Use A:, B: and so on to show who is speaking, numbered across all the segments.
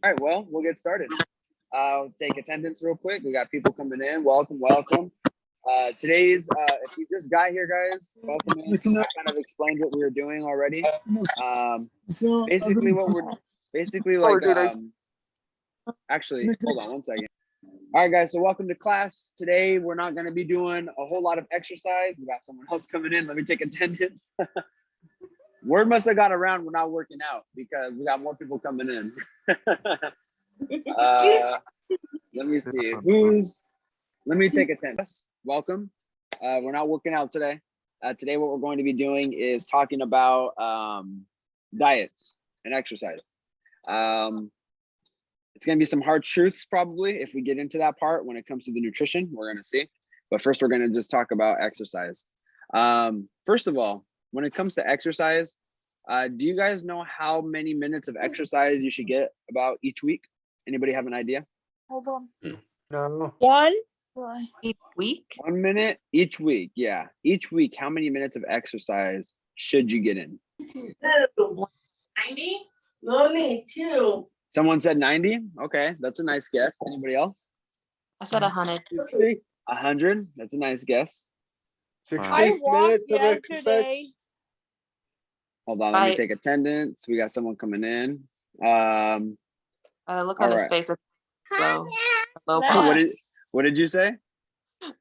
A: All right, well, we'll get started. I'll take attendance real quick. We got people coming in. Welcome, welcome. If you just got here, guys, welcome in. I kind of explained what we were doing already. Basically, actually, hold on one second. All right, guys, so welcome to class. Today, we're not going to be doing a whole lot of exercise. We got someone else coming in. Let me take attendance. Word must have got around we're not working out because we got more people coming in. Let me see. Let me take attendance. Welcome. We're not working out today. Today, what we're going to be doing is talking about diets and exercise. It's going to be some hard truths probably if we get into that part when it comes to the nutrition, we're going to see. But first, we're going to just talk about exercise. First of all, when it comes to exercise, do you guys know how many minutes of exercise you should get about each week? Anybody have an idea?
B: Hold on.
C: No.
B: One.
D: Each week?
A: 1 minute each week. Yeah. Each week, how many minutes of exercise should you get in?
D: 90?
B: No need two.
A: Someone said 90. Okay, that's a nice guess. Anybody else?
D: I said 100.
A: 100. That's a nice guess.
C: 60
B: I walked
C: minutes of exercise.
B: yesterday.
A: Hold on, let me
D: Right.
A: take attendance. We got someone coming in.
D: Look on his
A: Alright.
D: face. It's low. Low
B: No.
D: bar.
A: What did you say?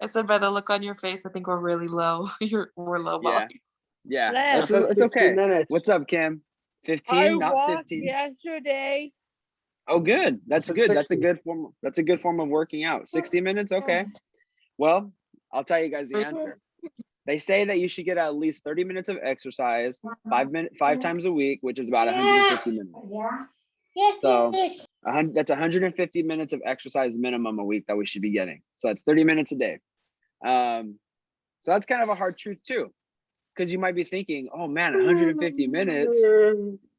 D: I said by the look on your face, I think we're really low. We're low
A: Yeah.
D: volume.
A: Yeah,
B: Left.
A: it's okay.
C: 50 minutes.
A: What's up, Kim? 15,
B: I
A: not
B: walked
A: 15.
B: yesterday.
A: Oh, good. That's good. That's a good form. That's a good form of working out. 60 minutes. Okay. Well, I'll tell you guys the answer. They say that you should get at least 30 minutes of exercise, 5 times a week, which is about 150 minutes. So that's 150 minutes of exercise minimum a week that we should be getting. So that's 30 minutes a day. So that's kind of a hard truth too, because you might be thinking, oh man, 150 minutes.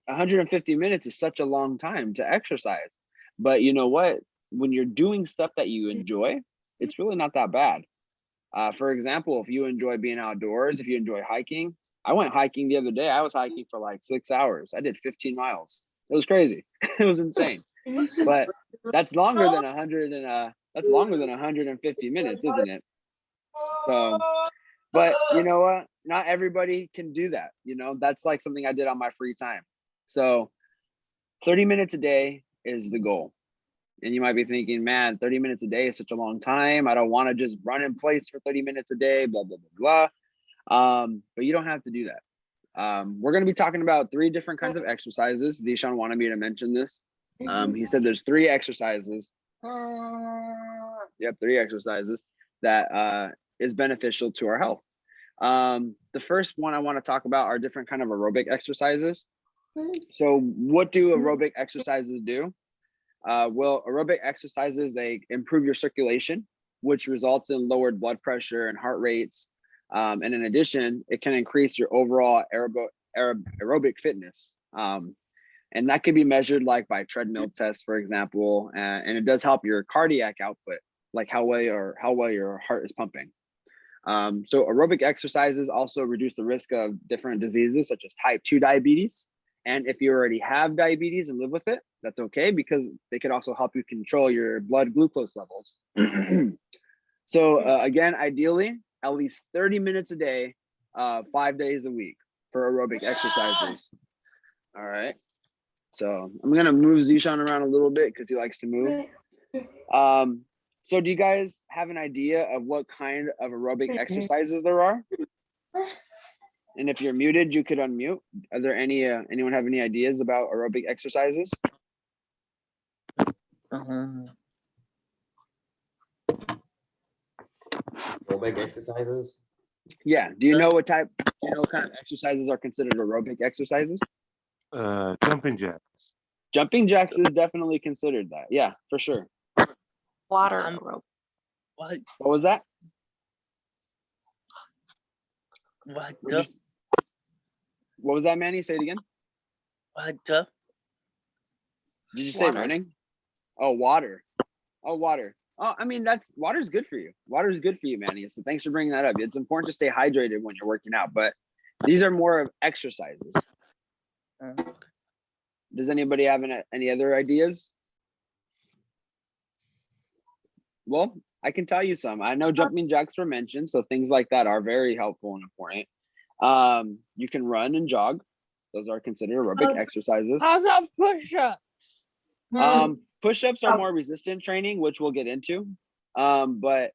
A: 150 minutes is such a long time to exercise. But you know what? When you're doing stuff that you enjoy, it's really not that bad. For example, if you enjoy being outdoors, if you enjoy hiking, I went hiking the other day. I was hiking for like 6 hours. I did 15 miles. It was crazy. It was insane. But that's longer than 150 minutes, isn't it? So, but you know what? Not everybody can do that. You know, that's like something I did on my free time. So 30 minutes a day is the goal. And you might be thinking, man, 30 minutes a day is such a long time. I don't want to just run in place for 30 minutes a day, blah, blah, blah, blah. But you don't have to do that. We're going to be talking about 3 different kinds of exercises. Zishan wanted me to mention this. He said there's 3 exercises. Yep, 3 exercises that is beneficial to our health. The first one I want to talk about are different kind of aerobic exercises. So what do aerobic exercises do? Well, aerobic exercises, they improve your circulation, which results in lowered blood pressure and heart rates. And in addition, it can increase your overall aerobic fitness. And that could be measured like by treadmill tests, for example, and it does help your cardiac output, like how well your heart is pumping. So aerobic exercises also reduce the risk of different diseases such as type 2 diabetes. And if you already have diabetes and live with it, that's okay, because they could also help you control your blood glucose levels. So again, ideally, at least 30 minutes a day, 5 days a week for aerobic exercises. All right. So I'm going to move Zishan around a little bit because he likes to move. So do you guys have an idea of what kind of aerobic exercises there are? And if you're muted, you could unmute. Are there any, anyone have any ideas about aerobic exercises?
E: Aerobic exercises?
A: Yeah. Do you know what kind of exercises are considered aerobic exercises?
F: Jumping jacks.
A: Jumping jacks is definitely considered that. Yeah, for sure.
D: Water aerobic.
A: What was that?
G: What
A: was that, Manny? Say it again.
G: the?
A: Did you say
D: Water.
A: running? Oh, water. Oh, water. Oh, I mean, water's good for you. Water is good for you, Manny. So thanks for bringing that up. It's important to stay hydrated when you're working out, but these are more of exercises. Does anybody have any other ideas? Well, I can tell you some. I know jumping jacks were mentioned, so things like that are very helpful and important. You can run and jog. Those are considered aerobic exercises.
B: How about push-ups?
A: Push-ups are more resistant training, which we'll get into. But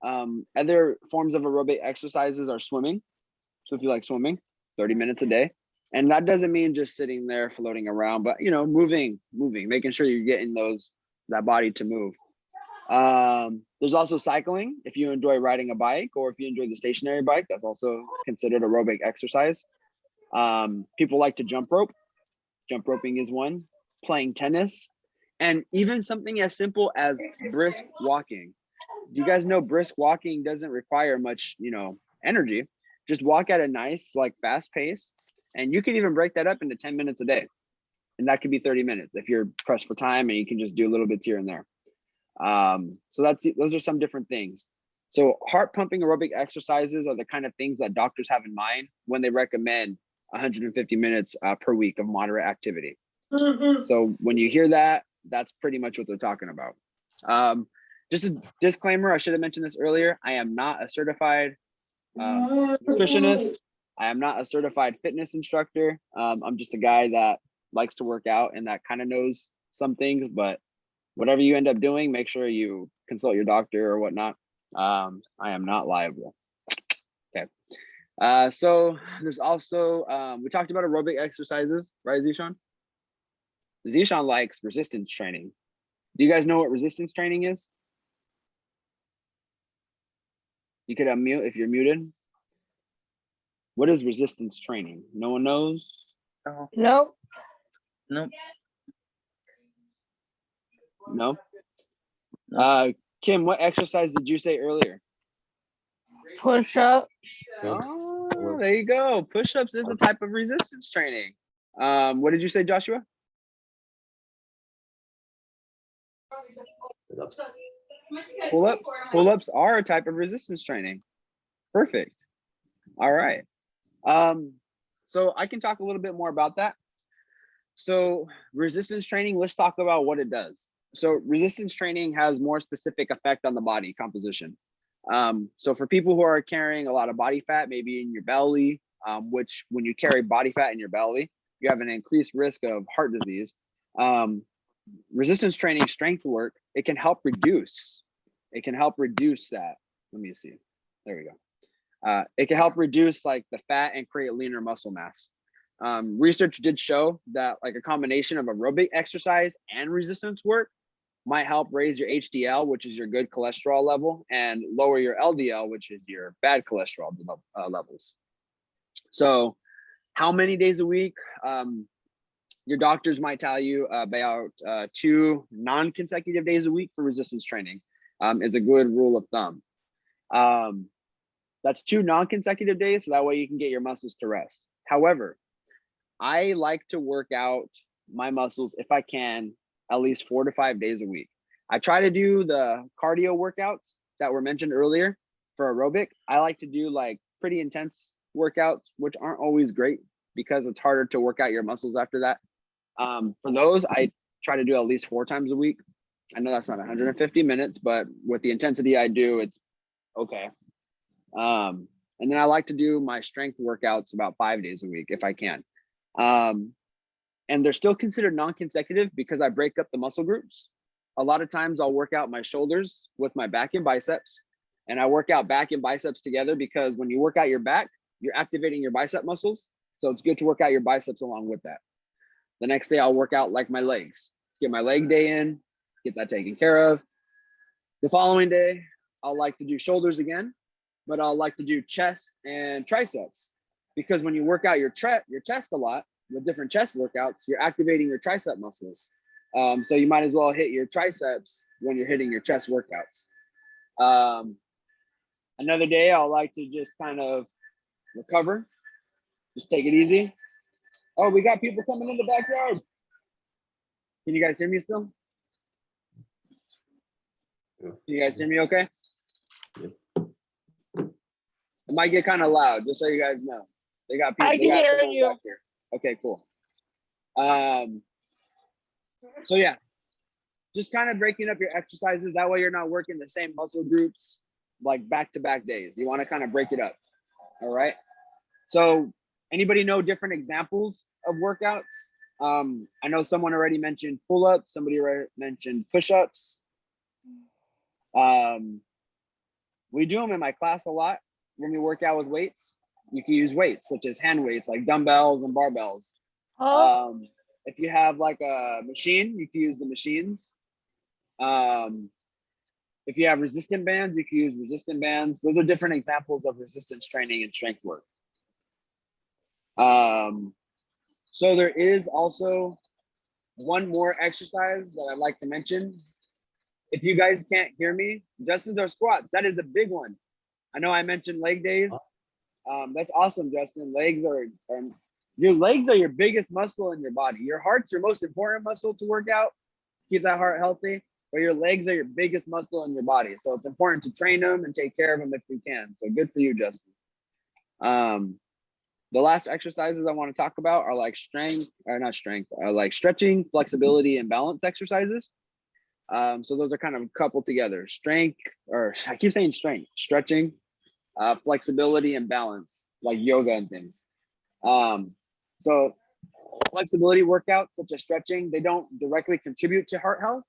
A: other forms of aerobic exercises are swimming. So if you like swimming, 30 minutes a day. And that doesn't mean just sitting there floating around, but moving, making sure you're getting that body to move. There's also cycling. If you enjoy riding a bike, or if you enjoy the stationary bike, that's also considered aerobic exercise. People like to jump rope. Jump roping is one. Playing tennis, and even something as simple as brisk walking. Do you guys know brisk walking doesn't require much, energy? Just walk at a nice, fast pace, and you can even break that up into 10 minutes a day, and that could be 30 minutes if you're pressed for time, and you can just do a little bit here and there. So those are some different things. So heart pumping aerobic exercises are the kind of things that doctors have in mind when they recommend 150 minutes per week of moderate activity. So when you hear that, that's pretty much what they're talking about. Just a disclaimer, I should have mentioned this earlier. I am not a certified nutritionist. I am not a certified fitness instructor. I'm just a guy that likes to work out and that kind of knows some things, but whatever you end up doing, make sure you consult your doctor or whatnot. I am not liable. Okay. So there's also, we talked about aerobic exercises, right, Zishan? Zishan likes resistance training. Do you guys know what resistance training is? You could unmute if you're muted. What is resistance training? No one knows?
B: Nope.
G: Nope.
A: No? Kim, what exercise did you say earlier?
B: Push-ups.
A: Oh, there you go. Push-ups is a type of resistance training. What did you say, Joshua? Pull-ups. Pull-ups are a type of resistance training. Perfect. All right. So I can talk a little bit more about that. So resistance training, let's talk about what it does. So resistance training has more specific effect on the body composition. So for people who are carrying a lot of body fat, maybe in your belly, which when you carry body fat in your belly, you have an increased risk of heart disease. Resistance training, strength work, it can help reduce that. Let me see. There we go. It can help reduce the fat and create leaner muscle mass. Research did show that a combination of aerobic exercise and resistance work might help raise your HDL, which is your good cholesterol level, and lower your LDL, which is your bad cholesterol levels. So how many days a week? Your doctors might tell you about 2 non-consecutive days a week for resistance training is a good rule of thumb. That's 2 non-consecutive days, so that way you can get your muscles to rest. However, I like to work out my muscles, if I can, at least 4 to 5 days a week. I try to do the cardio workouts that were mentioned earlier for aerobic. I like to do pretty intense workouts, which aren't always great because it's harder to work out your muscles after that. For those, I try to do at least 4 times a week. I know that's not 150 minutes, but with the intensity I do, it's okay. And then I like to do my strength workouts about 5 days a week if I can. And they're still considered non-consecutive because I break up the muscle groups. A lot of times I'll work out my shoulders with my back and biceps, and I work out back and biceps together because when you work out your back, you're activating your bicep muscles. So it's good to work out your biceps along with that. The next day I'll work out my legs, get my leg day in, get that taken care of. The following day, I'll like to do shoulders again, but I'll like to do chest and triceps because when you work out your chest a lot with different chest workouts, you're activating your tricep muscles. So you might as well hit your triceps when you're hitting your chest workouts. Another day, I'll like to just kind of recover, just take it easy. Oh, we got people coming in the backyard. Can you guys hear me still? Can you guys hear me okay? It might get kind of loud, just so you guys know. They got people.
B: I can hear you.
A: Back here. Okay, cool. So yeah, just kind of breaking up your exercises. That way you're not working the same muscle groups like back-to-back days. You want to kind of break it up. All right. So anybody know different examples of workouts? I know someone already mentioned pull-ups. Somebody already mentioned push-ups. We do them in my class a lot when we work out with weights. You can use weights such as hand weights like dumbbells and barbells.
B: Huh?
A: If you have like a machine, you can use the machines. If you have resistant bands, you can use resistant bands. Those are different examples of resistance training and strength work. So there is also one more exercise that I'd like to mention. If you guys can't hear me, Justin's our squats. That is a big one. I know I mentioned leg days. That's awesome, Justin. Your legs are your biggest muscle in your body. Your heart's your most important muscle to work out. Keep that heart healthy. But your legs are your biggest muscle in your body. So it's important to train them and take care of them if we can. So good for you, Justin. The last exercises I want to talk about are like like stretching, flexibility, and balance exercises. So those are kind of coupled together. Strength, or I keep saying strength, stretching, flexibility, and balance, like yoga and things. So flexibility workouts such as stretching, they don't directly contribute to heart health,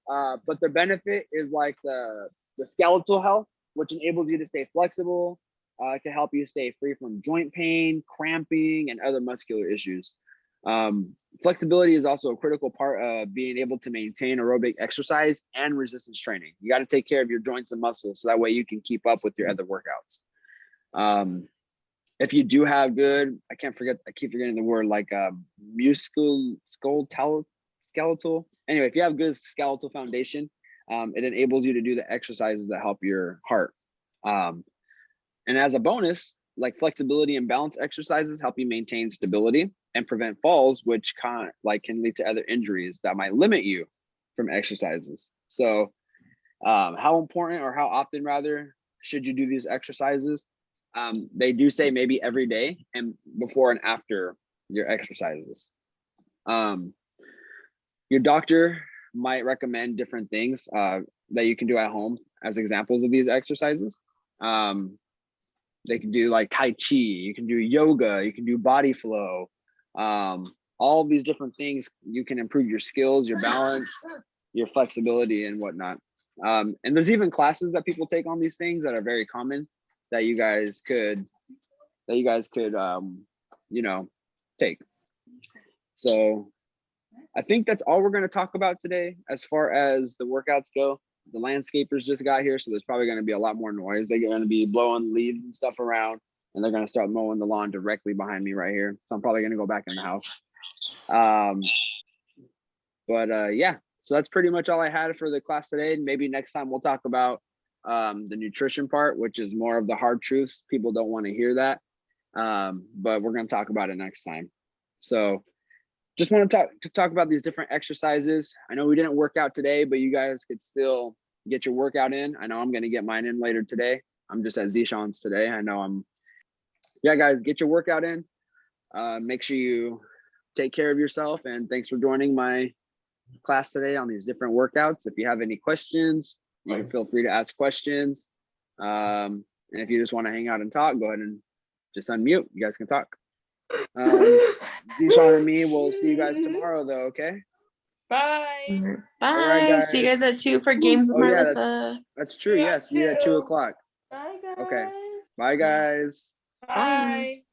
A: but their benefit is like the skeletal health, which enables you to stay flexible. It can help you stay free from joint pain, cramping, and other muscular issues. Flexibility is also a critical part of being able to maintain aerobic exercise and resistance training. You got to take care of your joints and muscles so that way you can keep up with your other workouts. If you do have good, I keep forgetting the word, like skeletal. Anyway, if you have good skeletal foundation, it enables you to do the exercises that help your heart. And as a bonus, like flexibility and balance exercises help you maintain stability and prevent falls, which can lead to other injuries that might limit you from exercises. So how important, or how often rather, should you do these exercises? They do say maybe every day and before and after your exercises. Your doctor might recommend different things that you can do at home as examples of these exercises. They can do like Tai Chi, you can do yoga, you can do body flow. All of these different things, you can improve your skills, your balance, your flexibility, and whatnot. And there's even classes that people take on these things that are very common that you guys could take. So I think that's all we're going to talk about today as far as the workouts go. The landscapers just got here, so there's probably going to be a lot more noise. They're going to be blowing leaves and stuff around, and they're going to start mowing the lawn directly behind me right here. So I'm probably going to go back in the house. Yeah, so that's pretty much all I had for the class today. And maybe next time we'll talk about the nutrition part, which is more of the hard truths. People don't want to hear that, but we're going to talk about it next time. So just want to talk about these different exercises. I know we didn't work out today, but you guys could still get your workout in. I know I'm going to get mine in later today. I'm just at Zishan's today. Yeah, guys, get your workout in. Make sure you take care of yourself. And thanks for joining my class today on these different workouts. If you have any questions, you can feel free to ask questions. And if you just want to hang out and talk, go ahead and just unmute. You guys can talk. Zishan and me, we'll see you guys tomorrow though, okay?
D: Bye. Bye.
A: All right,
D: See you
A: guys.
D: guys at 2 for games with
A: Oh, yeah,
D: Marissa.
A: that's true. Yes, see you at 2 o'clock.
B: Bye, guys.
A: Okay. Bye, guys.
D: Bye.